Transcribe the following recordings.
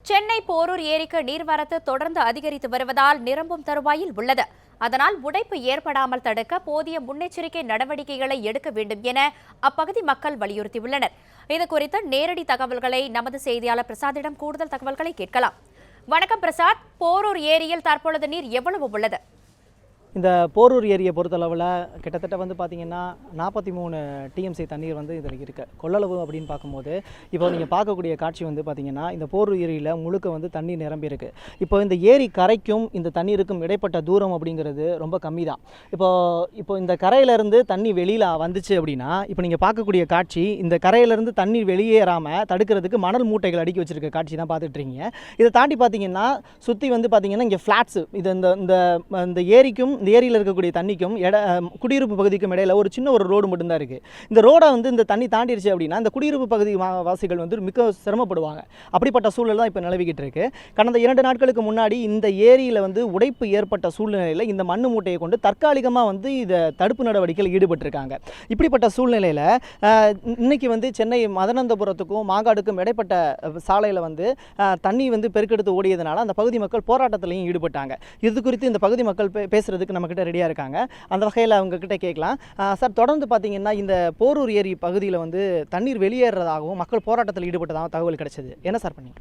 சென்னை போரூர் ஏரிக்கு நீர்வரத்து தொடர்ந்து அதிகரித்து வருவதால் நிரம்பும் தருவாயில் உள்ளது. அதனால் உடைப்பு ஏற்படாமல் தடுக்க போதிய முன்னெச்சரிக்கை நடவடிக்கைகளை எடுக்க வேண்டும் என அப்பகுதி மக்கள் வலியுறுத்தியுள்ளனர். இதுகுறித்து நேரடி தகவல்களை நமது செய்தியாளர் பிரசாத்திடம் கூடுதல் தகவல்களை கேட்கலாம். வணக்கம் பிரசாத், போரூர் ஏரியில் தற்பொழுது நீர் எவ்வளவு உள்ளது? இந்த போரூர் ஏரியை பொறுத்தளவில் கிட்டத்தட்ட பார்த்தீங்கன்னா 43 டிஎம்சி தண்ணீர் இதில் இருக்குது. கொள்ளளவு அப்படின்னு பார்க்கும்போது இப்போ நீங்கள் பார்க்கக்கூடிய காட்சி பார்த்தீங்கன்னா இந்த போரூர் ஏரியில் முழுக்க தண்ணீர் நிரம்பி இருக்குது. இப்போ இந்த ஏரி கரைக்கும் இந்த தண்ணீருக்கும் இடைப்பட்ட தூரம் அப்படிங்கிறது ரொம்ப கம்மி தான். இப்போ இந்த கரையிலேருந்து தண்ணி வெளியில் வந்துச்சு அப்படின்னா இப்போ நீங்கள் பார்க்கக்கூடிய காட்சி இந்த கரையிலேருந்து தண்ணீர் வெளியேறாமல் தடுக்கிறதுக்கு மணல் மூட்டைகள் அடுக்கி வச்சிருக்க காட்சி தான் பார்த்துட்ருக்கீங்க. இதை தாண்டி பார்த்தீங்கன்னா சுற்றி பார்த்தீங்கன்னா இங்கே ஃப்ளாட்ஸு இது இந்த ஏரிக்கும் இந்த ஏரியில் இருக்கக்கூடிய தண்ணிக்கும் குடியிருப்பு பகுதிக்கும் இடையில ஒரு சின்ன ஒரு ரோடு மட்டும்தான் இருக்குது. இந்த ரோடை இந்த தண்ணி தாண்டிடுச்சு அப்படின்னா இந்த குடியிருப்பு பகுதி வாசிகள் மிக சிரமப்படுவாங்க. அப்படிப்பட்ட சூழல் தான் இப்போ நிலவிக்கிட்டு இருக்கு. கடந்த 2 நாட்களுக்கு முன்னாடி இந்த ஏரியில் உடைப்பு ஏற்பட்ட சூழ்நிலையில் இந்த மண்ணு மூட்டையை கொண்டு தற்காலிகமாக இதை தடுப்பு நடவடிக்கையில் ஈடுபட்டிருக்காங்க. இப்படிப்பட்ட சூழ்நிலையில் இன்னைக்கு சென்னை மதனந்தபுரத்துக்கும் மாங்காடுக்கும் இடைப்பட்ட சாலையில் தண்ணி பெருக்கெடுத்து ஓடியதுனால அந்த பகுதி மக்கள் போராட்டத்திலையும் ஈடுபட்டாங்க. இது குறித்து இந்த பகுதி மக்கள் பேசுறதுக்கு நம்மக்கிட்ட ரெடியாக இருக்காங்க. அந்த வகையில் அவங்கக்கிட்ட கேட்கலாம். சார், தொடர்ந்து பார்த்தீங்கன்னா இந்த போரூர் ஏரி பகுதியில் தண்ணீர் வெளியேறதாகவும் மக்கள் போராட்டத்தில் ஈடுபட்டதாகவும் தகவல் கிடைச்சது. என்ன சார் பண்ணீங்க?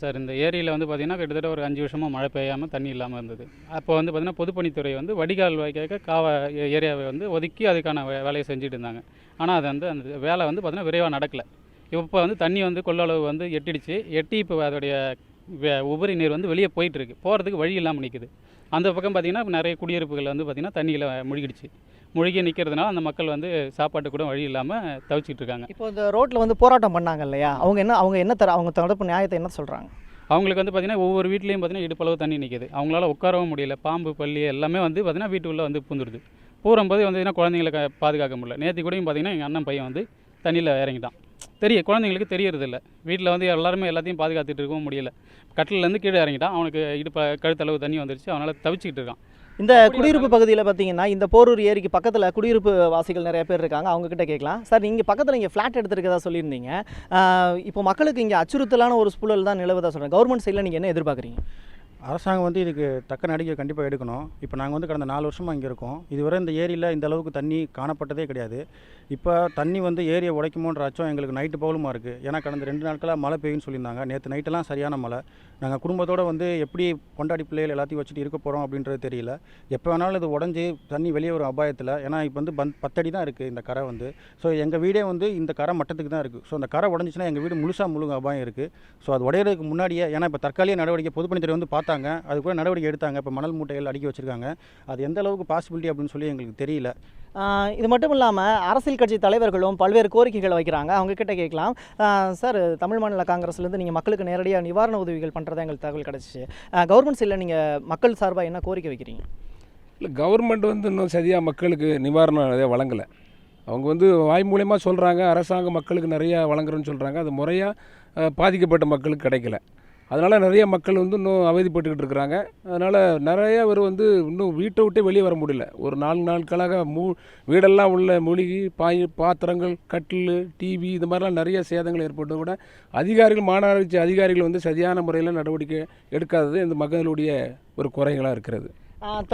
சார், இந்த ஏரியில் பார்த்தீங்கன்னா கிட்டத்தட்ட ஒரு 5 வருஷமாக மழை பெய்யாமல் தண்ணி இல்லாமல் இருந்தது. அப்போ பார்த்தீங்கன்னா பொதுப்பணித்துறை வடிகால் வைக்க ஏரியாவை ஒதுக்கி அதுக்கான வேலையை செஞ்சுட்டு இருந்தாங்க. ஆனால் அது அந்த வேலை பார்த்தீங்கன்னா விரைவாக நடக்கலை. இப்போ தண்ணி கொள்ளளவு எட்டிடுச்சு. இப்போ அதோடைய உபரி நீர் வெளியே போயிட்டுருக்கு. போகிறதுக்கு வழி இல்லாமல் நிற்குது. அந்த பக்கம் பார்த்திங்கன்னா நிறைய குடியிருப்புகள் பார்த்திங்கன்னா தண்ணியில் முழுகிடுச்சு. முழுகி நிற்கிறதுனால அந்த மக்கள் சாப்பாட்டு கூட வழி இல்லாமல் தவிச்சிட்டு இருக்காங்க. இப்போ இந்த ரோட்டில் போராட்டம் பண்ணாங்க இல்லையா, அவங்க தரப்பு நியாயத்தை என்ன சொல்கிறாங்க? அவங்களுக்கு பார்த்திங்கன்னா ஒவ்வொரு வீட்லேயும் பார்த்திங்கன்னா இடுப்பளவு தண்ணி நிற்கிது. அவங்களால உட்காரவும் முடியல. பாம்பு பள்ளி எல்லாமே பார்த்திங்கன்னா வீட்டுக்குள்ளே பூந்துடுது. பூரும்போது குழந்தைங்களை பாதுகாக்க முடியல. நேற்று கூடயும் பார்த்திங்கன்னா எங்கள் அண்ணன் பையன் தண்ணியில் இறங்கிட்டான். குழந்தைங்களுக்கு தெரியறதில்ல. வீட்டில் எல்லாருமே எல்லாத்தையும் பாதுகாத்துட்டு இருக்கவும் முடியல. கட்டிலேருந்து கீழே இறங்கிட்டான். அவனுக்கு கழுத்தளவு தண்ணி வந்துருச்சு. அவனால் தவிச்சிக்கிட்டு இருக்கான். இந்த குடியிருப்பு பகுதியில் பார்த்தீங்கன்னா இந்த போரூர் ஏரிக்கு பக்கத்தில் குடியிருப்பு வாசிகள் நிறைய பேர் இருக்காங்க. அவங்கக்கிட்ட கேட்கலாம். சார், நீங்கள் பக்கத்தில் இங்கே ஃப்ளாட் எடுத்துருக்கதா சொல்லியிருந்தீங்க. இப்போ மக்களுக்கு இங்கே அச்சுறுத்தலான ஒரு சூழல் தான் நிலவுதா சொல்கிறேன். கவர்மெண்ட் சைடில் நீங்கள் என்ன எதிர்பார்க்குறீங்க? அரசாங்கம் இதுக்கு தக்க நடவடிக்கை கண்டிப்பாக எடுக்கணும். இப்போ நாங்கள் கடந்த 4 வருஷமாக இங்கே இருக்கோம். இதுவரை இந்த ஏரியில் இந்த அளவுக்கு தண்ணி காணப்பட்டதே கிடையாது. இப்போ தண்ணி ஏரியை உடைக்குமோன்ற அச்சம் எங்களுக்கு நைட்டு பகலுமாக இருக்குது. ஏன்னா கடந்த 2 நாட்களாக மழை பெய்யுன்னு சொல்லியிருந்தாங்க. நேற்று நைட்டெல்லாம் சரியான மழை. நாங்கள் குடும்பத்தோடு எப்படி பொண்டாடி பிள்ளைகள் எல்லாத்தையும் வச்சுட்டு இருக்க போகிறோம் அப்படின்றது தெரியல. எப்போ வேணாலும் இது உடஞ்சி தண்ணி வெளியே வரும் அபாயத்தில். ஏன்னா இப்போ 10 அடி தான் இருக்குது இந்த கரை ஸோ எங்கள் வீடே இந்த கரை மட்டத்துக்கு தான் இருக்குது. ஸோ அந்த கரை உடஞ்சிச்சுன்னா எங்கள் வீடு முழுங்க அபாயம் இருக்குது. ஸோ அது உடையிறதுக்கு முன்னாடியே, ஏன்னா இப்போ தற்காலிக நடவடிக்கை பொதுப்பணித்துறை பார்த்தாங்க, அது கூட நடவடிக்கை எடுத்தாங்க. இப்போ மணல் மூட்டைகள் அடுக்கி வச்சுருக்காங்க. அது எந்த அளவுக்கு பாசிபிலிட்டி அப்படின்னு சொல்லி எங்களுக்கு தெரியல. இது மட்டும் இல்லாமல் அரசியல் கட்சி தலைவர்களும் பல்வேறு கோரிக்கைகளை வைக்கிறாங்க. அவங்கக்கிட்ட கேட்கலாம். சார், தமிழ் மாநில காங்கிரஸ்லேருந்து நீங்கள் மக்களுக்கு நேரடியாக நிவாரண உதவிகள் பண்ணுறதா எங்களுக்கு தகவல் கிடச்சிச்சு. கவர்மெண்ட் சைடில் நீங்கள் மக்கள் சார்பாக என்ன கோரிக்கை வைக்கிறீங்க? இல்லை, கவர்மெண்ட் இன்னும் சரியாக மக்களுக்கு நிவாரணம் நிறைய வழங்கலை. அவங்க வாய் மூலியமாக சொல்கிறாங்க, அரசாங்கம் மக்களுக்கு நிறையா வழங்குறோன்னு சொல்கிறாங்க. அது முறையாக பாதிக்கப்பட்ட மக்களுக்கு கிடைக்கல. அதனால் நிறைய மக்கள் இன்னும் அவதிப்பட்டுக்கிட்டு இருக்கிறாங்க. அதனால் நிறைய பேர் இன்னும் வீட்டை விட்டே வெளியே வர முடியல. ஒரு 4 நாட்களாக வீடெல்லாம் உள்ள மூழ்கி பாத்திரங்கள், கட்டில், டிவி இது மாதிரிலாம் நிறைய சேதங்கள் ஏற்பட்டு கூட அதிகாரிகள், மாநகராட்சி அதிகாரிகள் சரியான முறையில் நடவடிக்கை எடுக்காதது இந்த மக்களுடைய ஒரு குறைகளாக இருக்கிறது.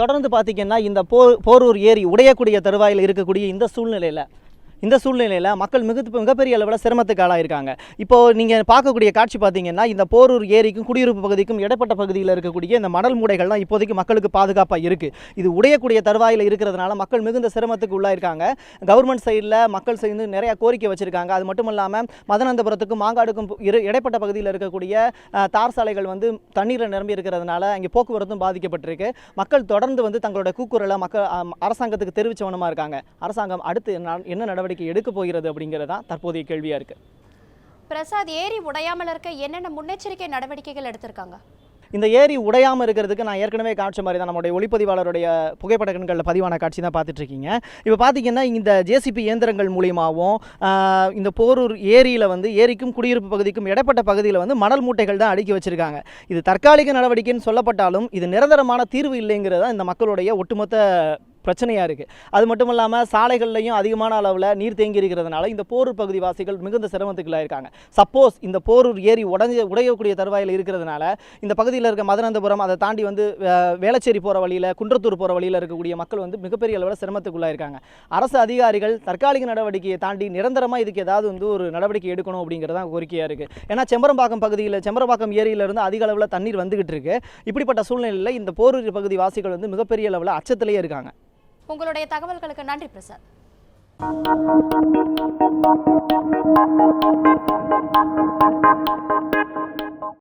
தொடர்ந்து பார்த்திங்கன்னா இந்த போரூர் ஏரி உடையக்கூடிய தருவாயில் இருக்கக்கூடிய இந்த சூழ்நிலையில் மக்கள் மிகப்பெரிய அளவில் சிரமத்துக்கு ஆளாயிருக்காங்க. இப்போது நீங்கள் பார்க்கக்கூடிய காட்சி பார்த்தீங்கன்னா இந்த போரூர் ஏரிக்கும் குடியிருப்பு பகுதிக்கும் இடைப்பட்ட பகுதியில் இருக்கக்கூடிய இந்த மணல் மூடைகள் தான் இப்போதைக்கு மக்களுக்கு பாதுகாப்பாக இருக்குது. இது உடையக்கூடிய தருவாயில் இருக்கிறதுனால மக்கள் மிகுந்த சிரமத்துக்கு உள்ளாயிருக்காங்க. கவர்மெண்ட் சைடில் மக்கள் சேர்ந்து நிறையா கோரிக்கை வச்சுருக்காங்க. அது மட்டும் இல்லாமல் மதனந்தபுரத்துக்கும் மாங்காடுக்கும் இடைப்பட்ட பகுதியில் இருக்கக்கூடிய தார் சாலைகள் தண்ணீரில் நிரம்பி இருக்கிறதுனால அங்கே போக்குவரத்தும் பாதிக்கப்பட்டிருக்கு. மக்கள் தொடர்ந்து தங்களோட கூக்குரலை அரசாங்கத்துக்கு தெரிவித்தவனமாக இருக்காங்க. அரசாங்கம் அடுத்து என்ன நடவடிக்கை எடுக்க போகிறது அப்படிங்கிறது தான் தற்போதைய கேள்வியா இருக்கு. பிரசாத், ஏரி உடையாமல் இருக்க என்னென்ன முன்னெச்சரிக்கை நடவடிக்கைகள் எடுத்திருக்காங்க? இந்த ஏரி உடையாமல் இருக்கிறதுக்கு நான் ஏற்கனவே காட்சி மாதிரி தான் நம்மளுடைய ஒளிப்பதிவாளருடைய புகைப்பட கண்களில் பதிவான காட்சி தான் பார்த்துட்ருக்கீங்க. இப்போ பார்த்தீங்கன்னா இந்த ஜேசிபி இயந்திரங்கள் மூலியமாகவும் இந்த போரூர் ஏரியில் ஏரிக்கும் குடியிருப்பு பகுதிக்கும் இடைப்பட்ட பகுதியில் மணல் மூட்டைகள் தான் அடுக்கி வச்சுருக்காங்க. இது தற்காலிக நடவடிக்கைன்னு சொல்லப்பட்டாலும் இது நிரந்தரமான தீர்வு இல்லைங்கிறதா இந்த மக்களுடைய ஒட்டுமொத்த பிரச்சனையாக இருக்குது. அது மட்டும் இல்லாமல் சாலைகள்லையும் அதிகமான அளவில் நீர் தேங்கி இருக்கிறதுனால இந்த போரூர் பகுதி வாசிகள் மிகுந்த சிரமத்துக்குள்ளாக இருக்காங்க. சப்போஸ் இந்த போரூர் ஏரி உடையக்கூடிய தருவாயில் இருக்கிறதுனால இந்த பகுதியில் இருக்க மதுராந்தபுரம் அதை தாண்டி வந்து வேளச்சேரி போகிற வழியில், குன்றத்தூர் போகிற வழியில் இருக்கக்கூடிய மக்கள் வந்து மிகப்பெரிய அளவில் சிரமத்துக்குள்ளாக இருக்காங்க. அரசு அதிகாரிகள் தற்காலிக நடவடிக்கையை தாண்டி நிரந்தரமாக இதுக்கு ஏதாவது வந்து ஒரு நடவடிக்கை எடுக்கணும் அப்படிங்கிறதான் கோரிக்கையாக இருக்குது. ஏன்னா செம்பரம்பாக்கம் பகுதியில், செம்பரம்பாக்கம் ஏரியிலிருந்து அதிக அளவில் தண்ணீர் வந்துகிட்டு இருக்கு. இப்படிப்பட்ட சூழ்நிலையில் இந்த போரூர் பகுதி வாசிகள் வந்து மிகப்பெரிய அளவில் அச்சத்திலேயே இருக்காங்க. உங்களுடைய தகவல்களுக்கு நன்றி பிரசாத்.